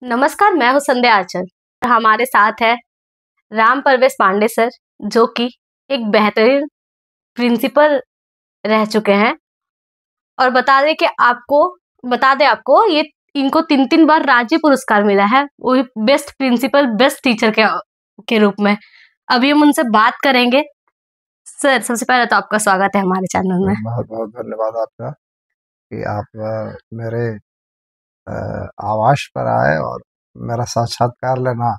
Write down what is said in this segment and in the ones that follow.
नमस्कार, मैं हूँ संध्या आचल। हमारे साथ है राम परवेश पांडे सर, जो कि एक बेहतरीन प्रिंसिपल रह चुके हैं। और बता दें आपको ये इनको 3 बार राज्य पुरस्कार मिला है, वो भी बेस्ट प्रिंसिपल बेस्ट टीचर के रूप में। अभी हम उनसे बात करेंगे। सर, सबसे पहले तो आपका स्वागत है हमारे चैनल में। बहुत बहुत धन्यवाद आपका कि आप मेरे आवास पर आए और मेरा साक्षात्कार लेना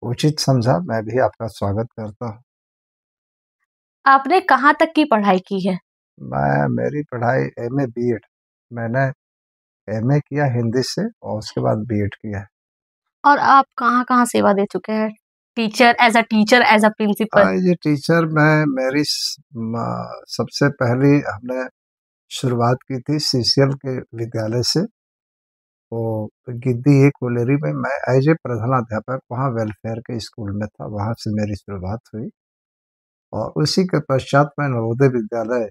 उचित समझा। मैं भी आपका स्वागत करता हूँ। आपने कहाँ तक की पढ़ाई की है? मेरी पढ़ाई एमए बीएड, मैंने एमए किया हिंदी से और उसके बाद बीएड किया है। और आप कहाँ-कहाँ सेवा दे चुके हैं? Teacher, as a principal. ये टीचर मैं मेरी सबसे पहली हमने शुरुआत की थी सीसीएल के विद्यालय से। वो गिद्दी एक कोलेरी में मैं एज ए प्रधानाध्यापक वहाँ वेलफेयर के स्कूल में था, वहाँ से मेरी शुरुआत हुई। और उसी के पश्चात मैं नवोदय विद्यालय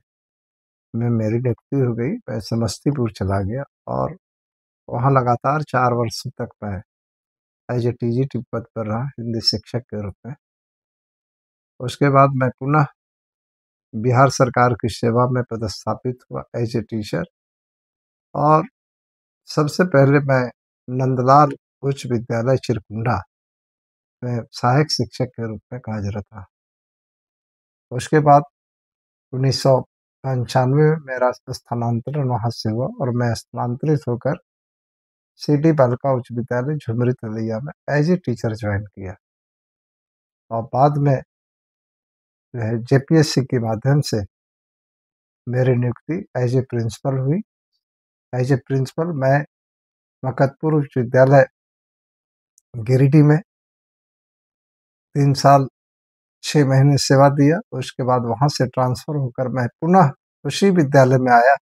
में मेरी नियुक्ति हो गई। मैं समस्तीपुर चला गया और वहाँ लगातार 4 वर्षों तक मैं एज ए टीजीटी पद पर रहा, हिंदी शिक्षक के रूप में। उसके बाद मैं पुनः बिहार सरकार की सेवा में पदस्थापित हुआ एज ए टीचर। और सबसे पहले मैं नंदलाल उच्च विद्यालय चिरकुंडा में सहायक शिक्षक के रूप में कार्यरत रहा। उसके बाद 1995 में मेरा स्थानांतरण वहाँ से हुआ और मैं स्थानांतरित होकर सिटी बालिका उच्च विद्यालय झुमरी तलैया में एज ए टीचर ज्वाइन किया। और बाद में जो है जेपीएससी के माध्यम से मेरी नियुक्ति एज ए प्रिंसिपल हुई। एज ए प्रिंसिपल मैं मकतपुर उच्च विद्यालय गिरिडीह में 3 साल 6 महीने सेवा दिया। उसके बाद वहाँ से ट्रांसफर होकर मैं पुनः उसी विद्यालय में आया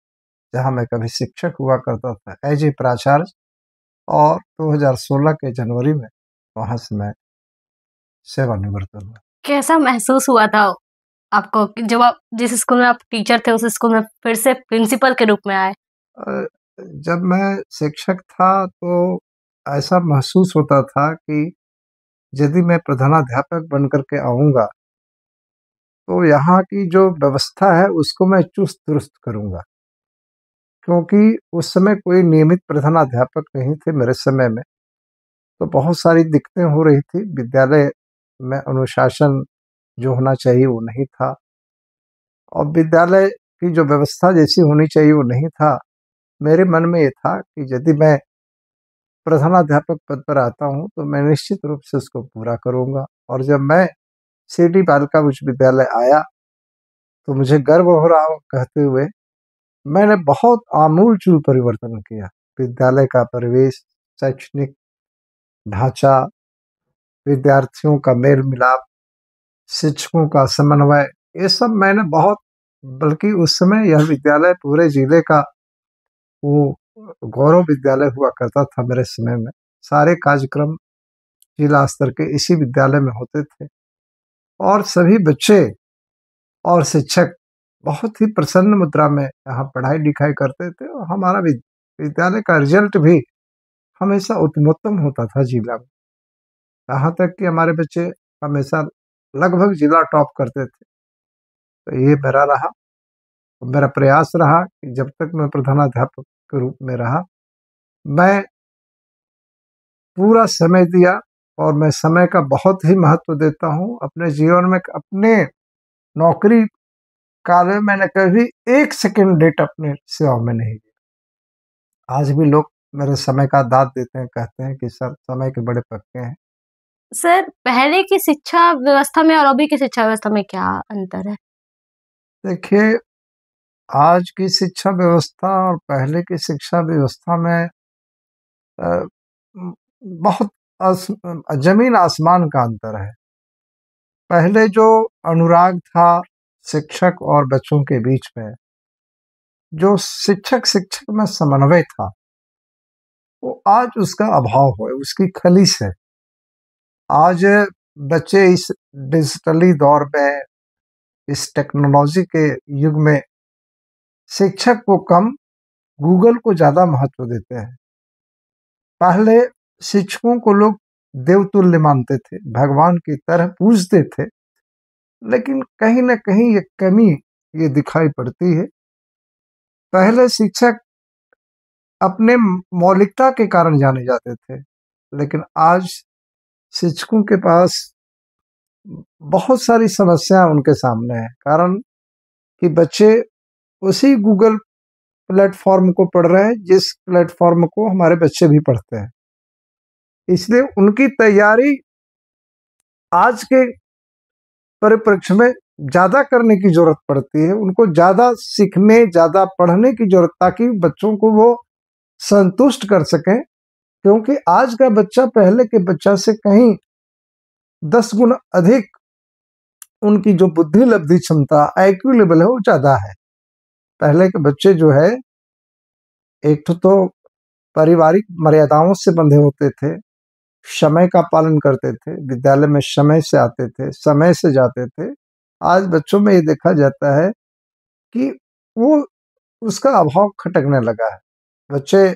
जहाँ मैं कभी शिक्षक हुआ करता था एज ए प्राचार्य। और 2016 के जनवरी में वहाँ से मैं सेवानिवृत्त हुआ। कैसा महसूस हुआ था आपको कि जब आप जिस स्कूल में आप टीचर थे, उस स्कूल में फिर से प्रिंसिपल के रूप में आए? जब मैं शिक्षक था तो ऐसा महसूस होता था कि यदि मैं प्रधानाध्यापक बन कर के आऊँगा तो यहाँ की जो व्यवस्था है उसको मैं चुस्त दुरुस्त करूँगा, क्योंकि उस समय कोई नियमित प्रधानाध्यापक नहीं थे मेरे समय में। तो बहुत सारी दिक्कतें हो रही थी विद्यालय में, अनुशासन जो होना चाहिए वो नहीं था और विद्यालय की जो व्यवस्था जैसी होनी चाहिए वो नहीं था। मेरे मन में ये था कि यदि मैं प्रधानाध्यापक पद पर आता हूँ तो मैं निश्चित रूप से उसको पूरा करूँगा। और जब मैं सिटी बालिका उच्च विद्यालय आया तो मुझे गर्व हो रहा हो कहते हुए मैंने बहुत आमूल-चूल परिवर्तन किया। विद्यालय का परिवेश, शैक्षणिक ढाँचा, विद्यार्थियों का मेल-मिलाप, शिक्षकों का समन्वय, ये सब मैंने बहुत, बल्कि उस समय यह विद्यालय पूरे जिले का वो गौरव विद्यालय हुआ करता था मेरे समय में। सारे कार्यक्रम जिला स्तर के इसी विद्यालय में होते थे और सभी बच्चे और शिक्षक बहुत ही प्रसन्न मुद्रा में यहाँ पढ़ाई-लिखाई करते थे और हमारा विद्यालय का रिजल्ट भी हमेशा उत्तमोत्तम होता था जिला में। यहाँ तक कि हमारे बच्चे हमेशा लगभग जिला टॉप करते थे। तो ये मेरा रहा, मेरा प्रयास रहा कि जब तक मैं प्रधानाध्यापक के रूप में रहा, मैं पूरा समय दिया और मैं समय का बहुत ही महत्व देता हूँ अपने जीवन में। अपने नौकरी काल में मैंने कभी 1 सेकंड लेट अपने सेवा में नहीं दिया। आज भी लोग मेरे समय का दाद देते हैं, कहते हैं कि सर समय के बड़े पक्के हैं। सर, पहले की शिक्षा व्यवस्था में और अभी की शिक्षा व्यवस्था में क्या अंतर है? देखिए, आज की शिक्षा व्यवस्था और पहले की शिक्षा व्यवस्था में अ, बहुत ज़मीन आसमान का अंतर है। पहले जो अनुराग था शिक्षक और बच्चों के बीच में, जो शिक्षक में समन्वय था, वो आज उसका अभाव है, उसकी खलीस है। आज बच्चे इस डिजिटली दौर में, इस टेक्नोलॉजी के युग में शिक्षक को कम, गूगल को ज़्यादा महत्व देते हैं। पहले शिक्षकों को लोग देवतुल्य मानते थे, भगवान की तरह पूजते थे, लेकिन कहीं न कहीं ये कमी ये दिखाई पड़ती है। पहले शिक्षक अपने मौलिकता के कारण जाने जाते थे, लेकिन आज शिक्षकों के पास बहुत सारी समस्याएँ उनके सामने हैं। कारण कि बच्चे उसी गूगल प्लेटफ़ॉर्म को पढ़ रहे हैं, जिस प्लेटफ़ॉर्म को हमारे बच्चे भी पढ़ते हैं। इसलिए उनकी तैयारी आज के परिप्रेक्ष्य में ज़्यादा करने की ज़रूरत पड़ती है। उनको ज़्यादा सीखने, ज़्यादा पढ़ने की ज़रूरत, ताकि बच्चों को वो संतुष्ट कर सकें, क्योंकि आज का बच्चा पहले के बच्चा से कहीं 10 गुना अधिक उनकी जो बुद्धि लब्धि क्षमता, आईक्यू लेवल है, वो ज़्यादा है। पहले के बच्चे जो है, एक तो पारिवारिक मर्यादाओं से बंधे होते थे, समय का पालन करते थे, विद्यालय में समय से आते थे, समय से जाते थे। आज बच्चों में ये देखा जाता है कि वो उसका अभाव खटकने लगा है। बच्चे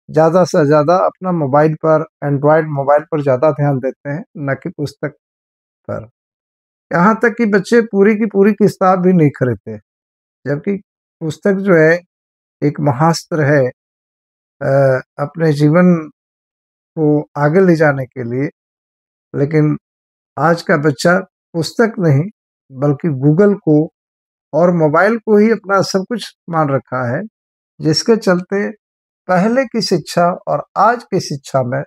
ज़्यादा से ज़्यादा अपना मोबाइल पर, एंड्रॉयड मोबाइल पर ज़्यादा ध्यान देते हैं, ना कि पुस्तक पर। यहाँ तक कि बच्चे पूरी की पूरी किताब भी नहीं खरीदते, जबकि पुस्तक जो है एक महास्त्र है अपने जीवन को आगे ले जाने के लिए। लेकिन आज का बच्चा पुस्तक नहीं, बल्कि गूगल को और मोबाइल को ही अपना सब कुछ मान रखा है, जिसके चलते पहले की शिक्षा और आज की शिक्षा में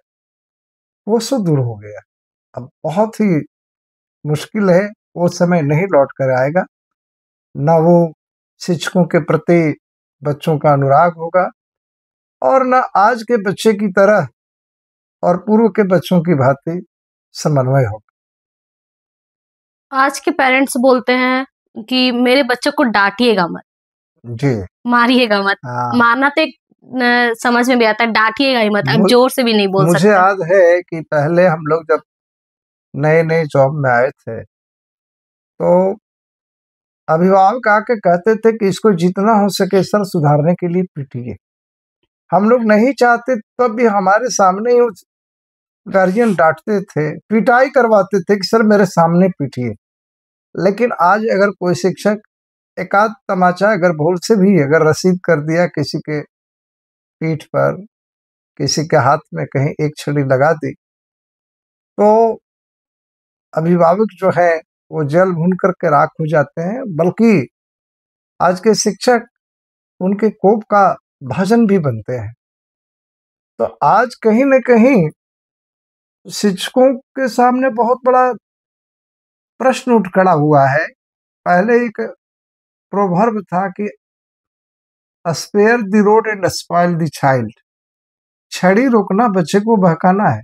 कोसों दूर हो गया। अब बहुत ही मुश्किल है, वो समय नहीं लौट कर आएगा। ना वो शिक्षकों के प्रति बच्चों का अनुराग होगा, और ना आज के बच्चे की तरह और पूर्व के बच्चों की भांति समन्वय होगा। आज के पेरेंट्स बोलते हैं कि मेरे बच्चों को डांटिएगा मत, जी। मारिएगा मत। हाँ। मारना तो एक समझ में भी आता है, डांटिएगा ही मत। अब मु जोर से भी नहीं बोल मुझे सकते। याद है कि पहले हम लोग जब नए-नए जॉब में आए थे, तो अभिभावक आके कहते थे कि इसको जितना हो सके सर सुधारने के लिए पीटिए। हम लोग नहीं चाहते, तब भी हमारे सामने ही उस गार्जियन डाँटते थे, पिटाई करवाते थे कि सर मेरे सामने पीटिए। लेकिन आज अगर कोई शिक्षक एकाध तमाचा अगर भूल से भी अगर रसीद कर दिया किसी के पीठ पर, किसी के हाथ में कहीं एक छड़ी लगा दी, तो अभिभावक जो है वो जल भून करके राख हो जाते हैं। बल्कि आज के शिक्षक उनके कोप का भाजन भी बनते हैं। तो आज कहीं न कहीं शिक्षकों के सामने बहुत बड़ा प्रश्न उठ खड़ा हुआ है। पहले एक प्रोवर्ब था कि spare the rod and spoil the child. छड़ी रोकना बच्चे को बहकाना है,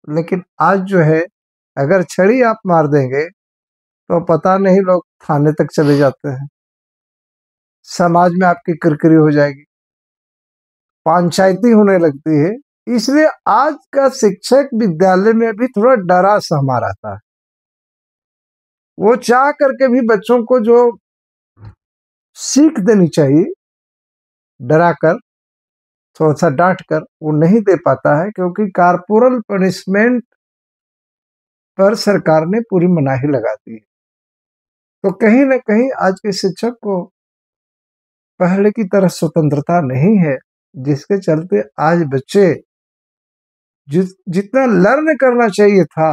लेकिन आज जो है अगर छड़ी आप मार देंगे तो पता नहीं लोग थाने तक चले जाते हैं, समाज में आपकी किरकिरी हो जाएगी, पंचायती होने लगती है। इसलिए आज का शिक्षक विद्यालय में भी थोड़ा डरा सहमा रहता है। वो चाह करके भी बच्चों को जो सीख देनी चाहिए, डरा कर, थोड़ा सा डांट कर, वो नहीं दे पाता है, क्योंकि कॉर्पोरल पनिशमेंट पर सरकार ने पूरी मनाही लगा दी है। तो कहीं न कहीं आज के शिक्षक को पहले की तरह स्वतंत्रता नहीं है, जिसके चलते आज बच्चे जितना लर्न करना चाहिए था,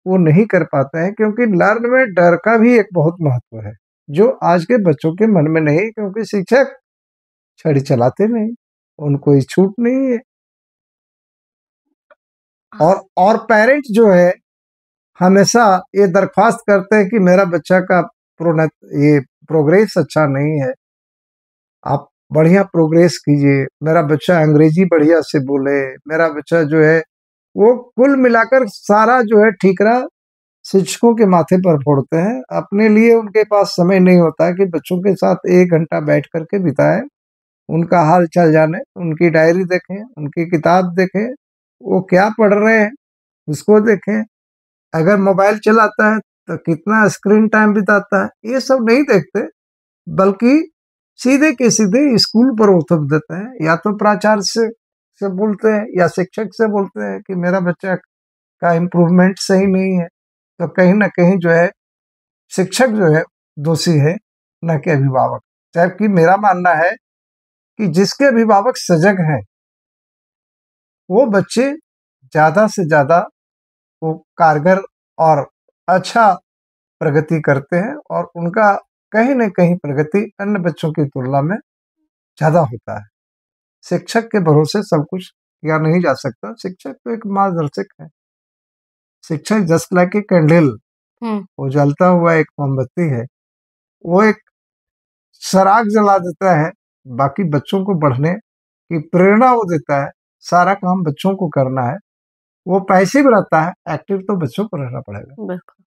वो नहीं कर पाते हैं, क्योंकि लर्न में डर का भी एक बहुत महत्व है, जो आज के बच्चों के मन में नहीं, क्योंकि शिक्षक छड़ी चलाते नहीं, उनको ये छूट नहीं है। और पेरेंट्स जो है हमेशा ये दरख्वास्त करते हैं कि मेरा बच्चा का ये प्रोग्रेस अच्छा नहीं है, आप बढ़िया प्रोग्रेस कीजिए, मेरा बच्चा अंग्रेजी बढ़िया से बोले, मेरा बच्चा जो है वो कुल मिलाकर सारा जो है ठीकरा शिक्षकों के माथे पर फोड़ते हैं। अपने लिए उनके पास समय नहीं होता है कि बच्चों के साथ 1 घंटा बैठ कर के बिताएं, उनका हाल चाल जाने, उनकी डायरी देखें, उनकी किताब देखें, वो क्या पढ़ रहे हैं उसको देखें। अगर मोबाइल चलाता है तो कितना स्क्रीन टाइम बिताता है, ये सब नहीं देखते, बल्कि सीधे के सीधे स्कूल पर वो थोप देते हैं, या तो प्राचार्य से से बोलते हैं या शिक्षक से बोलते हैं कि मेरा बच्चा का इम्प्रूवमेंट सही नहीं है, तो कहीं न कहीं जो है शिक्षक जो है दोषी है, न कि अभिभावक। जबकि मेरा मानना है कि जिसके अभिभावक सजग हैं, वो बच्चे ज़्यादा से ज़्यादा वो कारगर और अच्छा प्रगति करते हैं और उनका कहीं न कहीं प्रगति अन्य बच्चों की तुलना में ज़्यादा होता है। शिक्षक के भरोसे सब कुछ किया नहीं जा सकता, शिक्षक तो एक मार्गदर्शक है। शिक्षक जस्ट लाइक ए कैंडल, हुँ, वो जलता हुआ एक मोमबत्ती है, वो एक सराग जला देता है, बाकी बच्चों को बढ़ने की प्रेरणा वो देता है, सारा काम बच्चों को करना है, वो पैसिव रहता है, एक्टिव तो बच्चों को रहना पड़ेगा। बिल्कुल।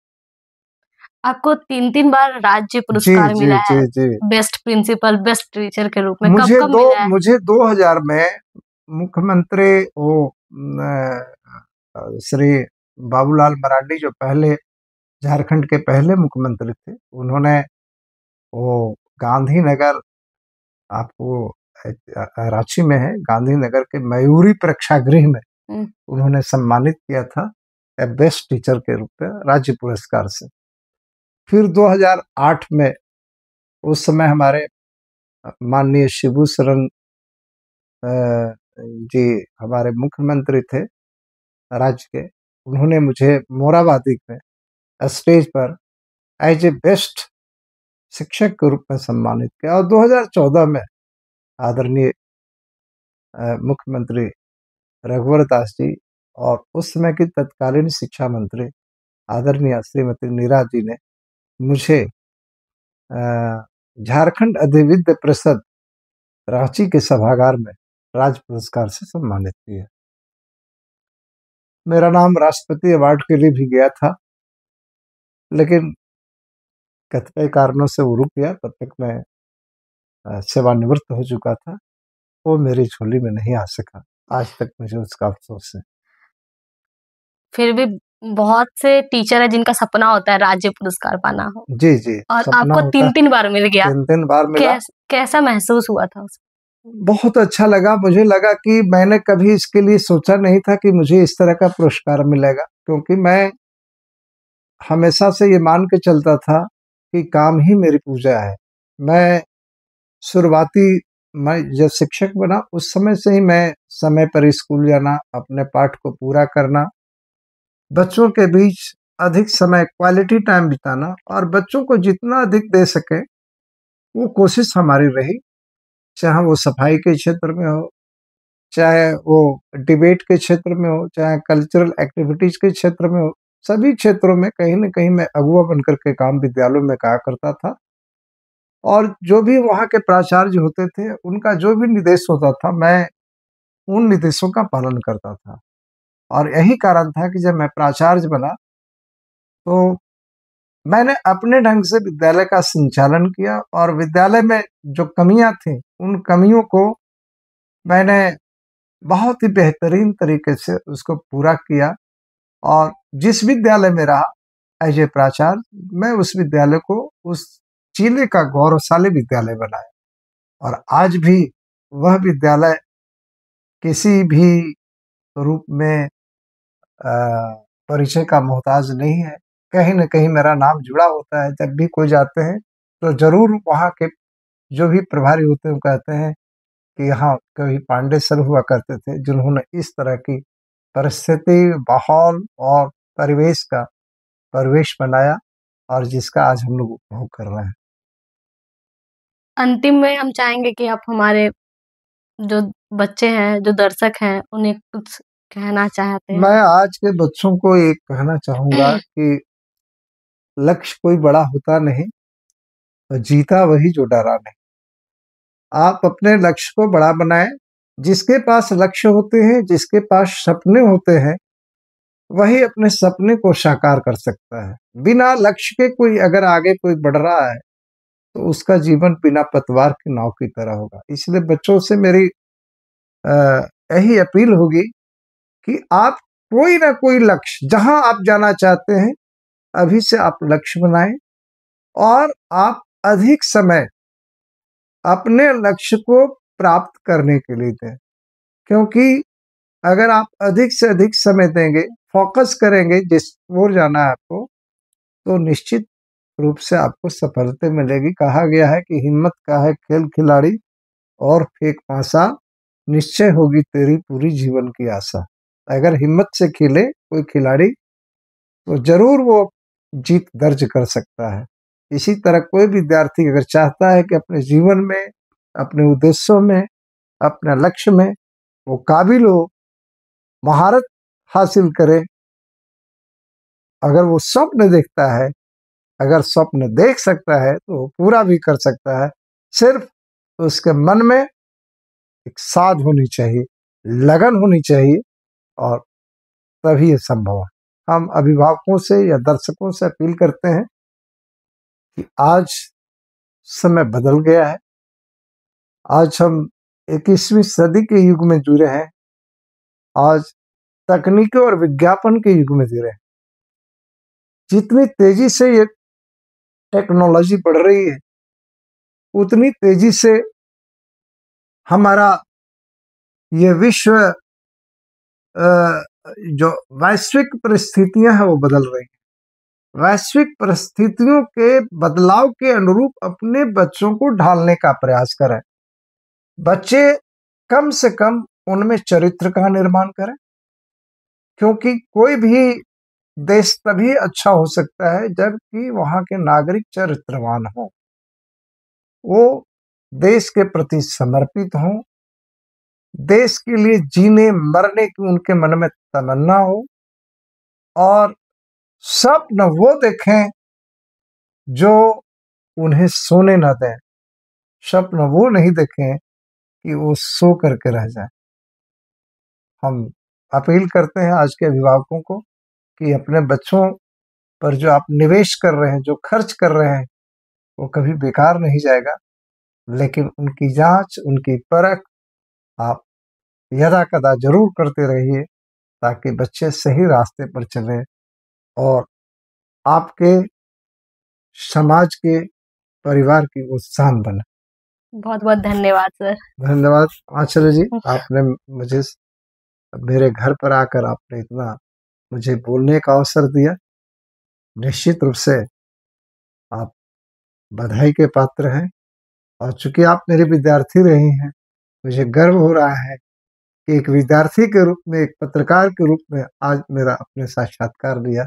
आपको 3-3 बार राज्य जी, पुरस्कार जी, मिला है, जी, जी। बेस्ट प्रिंसिपल, बेस्ट टीचर के रूप में, कब-कब मिला है? मुझे 2000 में मुख्यमंत्री वो श्री बाबूलाल मरांडी जो पहले झारखंड के पहले मुख्यमंत्री थे, उन्होंने वो गांधीनगर आपको रांची में है, गांधीनगर के मयूरी प्रेक्षागृह में हुँ, उन्होंने सम्मानित किया था बेस्ट टीचर के रूप में राज्य पुरस्कार से। फिर 2008 में उस समय हमारे माननीय शिबू सोरेन अ, जी हमारे मुख्यमंत्री थे राज्य के, उन्होंने मुझे मोराबादी में स्टेज पर एज ए बेस्ट शिक्षक के रूप में सम्मानित किया और 2014 में आदरणीय मुख्यमंत्री रघुवर दास जी और उस समय की तत्कालीन शिक्षा मंत्री आदरणीय श्रीमती नीरा जी ने मुझे झारखंड अधिविद्य परिषद रांची के सभागार में राज्य पुरस्कार से सम्मानित किया। मेरा नाम राष्ट्रपति अवार्ड के लिए भी गया था, लेकिन कतिपय कारणों से वो रुक गया, तब तक मैं सेवानिवृत्त हो चुका था। वो मेरी झोली में नहीं आ सका, आज तक मुझे उसका अफ़सोस है। फिर भी बहुत से टीचर हैं जिनका सपना होता है राज्य पुरस्कार पाना हो जी, जी, और सपना आपको होता है, 3-3 बार मिल गया। 3-3 बार मिला। कैसा महसूस हुआ था उस बहुत अच्छा लगा, मुझे लगा कि मैंने कभी इसके लिए सोचा नहीं था कि मुझे इस तरह का पुरस्कार मिलेगा, क्योंकि मैं हमेशा से ये मान के चलता था कि काम ही मेरी पूजा है। मैं शुरुआती मैं जब शिक्षक बना उस समय से ही मैं समय पर स्कूल जाना, अपने पाठ को पूरा करना, बच्चों के बीच अधिक समय क्वालिटी टाइम बिताना और बच्चों को जितना अधिक दे सके, वो कोशिश हमारी रही। चाहे वो सफाई के क्षेत्र में हो, चाहे वो डिबेट के क्षेत्र में हो, चाहे कल्चरल एक्टिविटीज़ के क्षेत्र में हो, सभी क्षेत्रों में कहीं न कहीं मैं अगुवा बनकर के काम विद्यालयों में करा करता था। और जो भी वहाँ के प्राचार्य होते थे, उनका जो भी निर्देश होता था, मैं उन निर्देशों का पालन करता था। और यही कारण था कि जब मैं प्राचार्य बना, तो मैंने अपने ढंग से विद्यालय का संचालन किया और विद्यालय में जो कमियाँ थीं, उन कमियों को मैंने बहुत ही बेहतरीन तरीके से उसको पूरा किया और जिस विद्यालय में रहा एज ए प्राचार्य, मैं उस विद्यालय को उस जिले का गौरवशाली विद्यालय बनाया और आज भी वह विद्यालय किसी भी रूप में परिचय का मोहताज नहीं है। कहीं न कहीं मेरा नाम जुड़ा होता है, जब भी कोई जाते हैं, तो ज़रूर वहाँ के जो भी प्रभारी होते हैं, वो कहते हैं कि हाँ, कभी पांडे सर हुआ करते थे, जिन्होंने इस तरह की परिस्थिति, माहौल और परिवेश बनाया और जिसका आज हम लोग उपभोग कर रहे हैं। अंतिम में हम चाहेंगे कि आप हमारे जो बच्चे हैं, जो दर्शक हैं, उन्हें कुछ कहना चाहते हैं? मैं आज के बच्चों को ये कहना चाहूँगा कि लक्ष्य कोई बड़ा होता नहीं, जीता वही जो डरा नहीं। आप अपने लक्ष्य को बड़ा बनाएँ, जिसके पास लक्ष्य होते हैं, जिसके पास सपने होते हैं, वही अपने सपने को साकार कर सकता है। बिना लक्ष्य के कोई अगर आगे कोई बढ़ रहा है, तो उसका जीवन बिना पतवार की नाव की तरह होगा। इसलिए बच्चों से मेरी अ, यही अपील होगी कि आप कोई ना कोई लक्ष्य जहाँ आप जाना चाहते हैं, अभी से आप लक्ष्य बनाएँ और आप अधिक समय अपने लक्ष्य को प्राप्त करने के लिए दें। क्योंकि अगर आप अधिक से अधिक समय देंगे, फोकस करेंगे जिस ओर जाना है आपको, तो निश्चित रूप से आपको सफलता मिलेगी। कहा गया है कि हिम्मत का है खेल खिलाड़ी और फेंक पासा, निश्चय होगी तेरी पूरी जीवन की आशा। अगर हिम्मत से खेले कोई खिलाड़ी तो जरूर वो जीत दर्ज कर सकता है। इसी तरह कोई विद्यार्थी अगर चाहता है कि अपने जीवन में, अपने उद्देश्यों में, अपने लक्ष्य में वो काबिल हो, महारत हासिल करे, अगर वो स्वप्न देखता है, अगर स्वप्न देख सकता है तो वो पूरा भी कर सकता है। सिर्फ उसके मन में एक साध होनी चाहिए, लगन होनी चाहिए, और तभी ये संभव है। हम अभिभावकों से या दर्शकों से अपील करते हैं कि आज समय बदल गया है। आज हम 21वीं सदी के युग में जुड़े हैं। आज तकनीकी और विज्ञापन के युग में जी रहे हैं। जितनी तेजी से ये टेक्नोलॉजी बढ़ रही है, उतनी तेजी से हमारा ये विश्व जो वैश्विक परिस्थितियां हैं वो बदल रही हैं। वैश्विक परिस्थितियों के बदलाव के अनुरूप अपने बच्चों को ढालने का प्रयास करें। बच्चे कम से कम उनमें चरित्र का निर्माण करें, क्योंकि कोई भी देश तभी अच्छा हो सकता है जबकि वहां के नागरिक चरित्रवान हो, वो देश के प्रति समर्पित हों, देश के लिए जीने मरने की उनके मन में तमन्ना हो, और स्वप्न वो देखें जो उन्हें सोने न दें। स्वप्न वो नहीं देखें कि वो सो करके रह जाए। हम अपील करते हैं आज के अभिभावकों को कि अपने बच्चों पर जो आप निवेश कर रहे हैं, जो खर्च कर रहे हैं, वो कभी बेकार नहीं जाएगा। लेकिन उनकी जांच, उनकी परख आप यदा कदा जरूर करते रहिए, ताकि बच्चे सही रास्ते पर चले और आपके समाज के, परिवार की वो शान बने। बहुत बहुत धन्यवाद सर। धन्यवाद आचार्य जी, आपने मुझे मेरे घर पर आकर आपने इतना मुझे बोलने का अवसर दिया। निश्चित रूप से आप बधाई के पात्र हैं, और चूंकि आप मेरे विद्यार्थी रही हैं, मुझे गर्व हो रहा है कि एक विद्यार्थी के रूप में, एक पत्रकार के रूप में आज मेरा अपने साक्षात्कार लिया।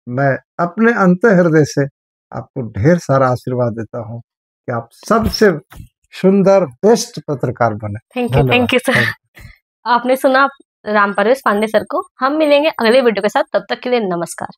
मैं अपने अंतः हृदय से आपको ढेर सारा आशीर्वाद देता हूँ कि आप सबसे सुंदर बेस्ट पत्रकार बने। Thank you sir. आपने सुना राम परवेश पांडे सर को। हम मिलेंगे अगले वीडियो के साथ, तब तक के लिए नमस्कार।